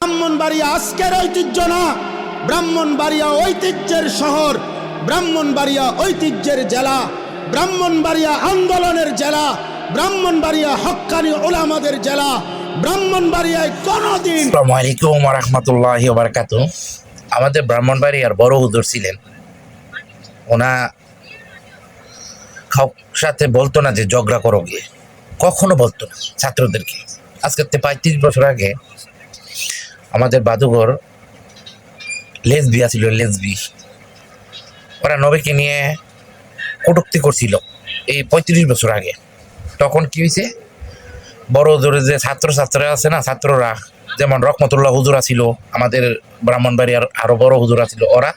ব্রাহ্মণবাড়িয়া আজকের ঐতিহ্য না, ব্রাহ্মণবাড়িয়া ঐতিহ্যের শহর, ব্রাহ্মণবাড়িয়া ঐতিহ্যের জেলা, ব্রাহ্মণবাড়িয়া আন্দোলনের জেলা, ব্রাহ্মণবাড়িয়া হক্কানি উলামাদের জেলা। ব্রাহ্মণবাড়িয়ায় কোনদিন। আসসালামু আলাইকুম ওয়া রাহমাতুল্লাহি ওয়া বারাকাতুহু। আমাদের ব্রাহ্মণবাড়িয়ার বড় হুজুর ছিলেন, ওনা কারোর সাথে বলতো না যে ঝগড়া করো গিয়ে, কখনো বলতো না ছাত্রদেরকে। আজকে 35 বছর আগে আমাদের বাদুঘর লেসবিয়া ছিল, লেসবি, ওরা নবীকে নিয়ে কটূক্তি করছিল এই 35 বছর আগে। তখন কি হয়েছে, বড় হুজুরের যে ছাত্ররা আছে না, ছাত্ররা যেমন রহমতুল্লাহ হুজুরা ছিল, আমাদের ব্রাহ্মণবাড়িয়ার আরো বড় হুজুরা ছিল, ওরা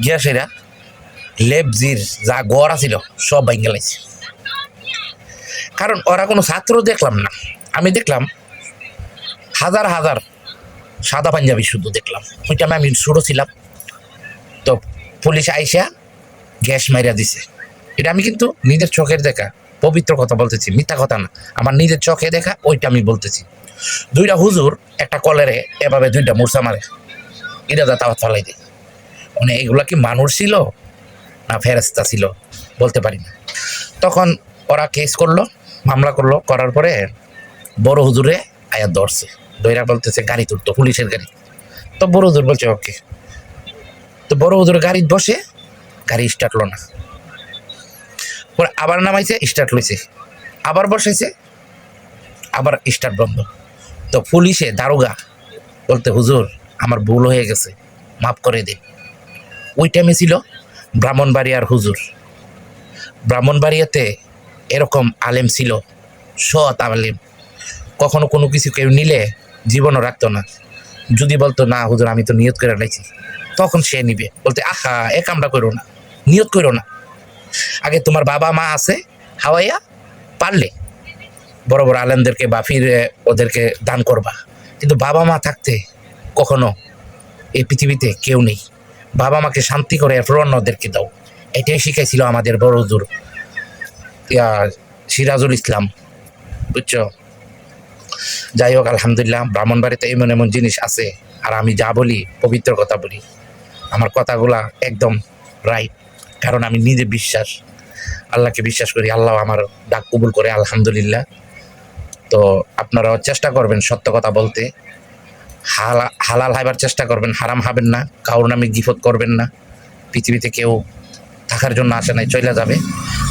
গিয়াসেরা লেবজির যা গড় ছিল সব ভেঙে লাইছে। কারণ ওরা কোনো ছাত্র দেখলাম না, আমি দেখলাম হাজার হাজার সাদা পাঞ্জাবি শুধু দেখলাম। ওইটা আমি ছোট ছিলাম, তো পুলিশ আইসা গ্যাস মাইরা দিছে। এটা আমি কিন্তু নিজের চোখের দেখা পবিত্র কথা বলতেছি, মিথ্যা কথা না, আমার নিজের চোখে দেখা, ওইটা আমি বলতেছি। দুইটা হুজুর একটা কলেরে এভাবে দুইটা মূর্ছা মারে, এটা দাওয়াত ফালাই দেয়। মানে এগুলা কি মানুষ ছিল না ফেরেস্তা ছিল বলতে পারি না। তখন ওরা কেস করলো, মামলা করলো, করার পরে বড় হুজুরে আয়াত ধরছে, দইরা বলতেছে গাড়ি তুলতো, পুলিশের গাড়ি। তো বড় হুজুর বলছে ওকে। তো বড় হুজুর গাড়ি বসে, গাড়ি স্টার্ট হলো না, পরে আবার নামাইছে, স্টার্ট লইছে, আবার বসাইছে, আবার স্টার্ট বন্ধ। তো পুলিশে দারোগা বলতে হুজুর আমার ভুল হয়ে গেছে, মাফ করে দিন। ওই টাইমে ছিল ব্রাহ্মণবাড়িয়ার হুজুর। ব্রাহ্মণবাড়িয়াতে এরকম আলেম ছিল, সৎ আলেম, কখনো কোনো কিছু কেউ নিলে জীবনও রাখতো না। যদি বলতো না হুজুর আমি তো নিয়ত করে লাইছি, তখন সে নিবে, বলতে আহা এ কামটা করো না, নিয়ত করো না, আগে তোমার বাবা মা আছে হাওয়াইয়া, পারলে বড় বড় আলেমদেরকে বা ফিরে ওদেরকে দান করবা। কিন্তু বাবা মা থাকতে কখনো এই পৃথিবীতে কেউ নেই, বাবা মাকে শান্তি করে এরপর অন্যদেরকে দাও। এটাই শিখাইছিল আমাদের বড় হুজুর সিরাজুল ইসলাম, বুঝছো। যাই হোক, আলহামদুলিল্লাহ ব্রাহ্মণবাড়িতে এমন এমন জিনিস আছে, আর আমি যা বলি পবিত্র কথা বলি, আমার কথাগুলা একদম রাইট, কারণ আমি নিজে বিশ্বাস, আল্লাহকে বিশ্বাস করি, আল্লাহ আমার ডাক কবুল করে আলহামদুলিল্লাহ। তো আপনারাও চেষ্টা করবেন সত্য কথা বলতে, হালাল হাইবার চেষ্টা করবেন, হারাম হাবেন না, কারোর নামে গিফত করবেন না। পৃথিবীতে কেউ থাকার জন্য আসে নাই, চলে যাবে।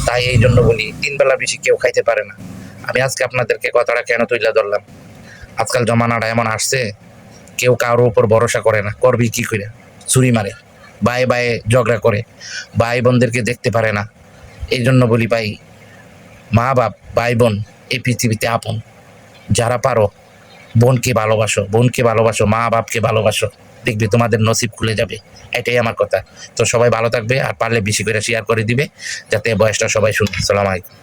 তাই এই জন্য বলি, 3 বেলা বেশি কেউ খাইতে পারে না। আমি আজকে আপনাদেরকে কথাটা কেন তুলে ধরলাম, আজকাল জমানাটা এমন আসছে, কেউ কারোর উপর ভরসা করে না, করবি কি করে, ছুরি মারে, বায়ে বায়ে ঝগড়া করে, ভাই বোনদেরকে দেখতে পারে না। এই জন্য বলি ভাই, মা বাপ ভাই বোন এই পৃথিবীতে আপন, যারা পারো বোনকে ভালোবাসো, মা বাপকে ভালোবাসো, দেখবে তোমাদের নসিব খুলে যাবে। এটাই আমার কথা। তো সবাই ভালো থাকবে, আর পারলে বেশি করে শেয়ার করে দিবে, যাতে বয়সটা সবাই শুনে। আসসালামু আলাইকুম।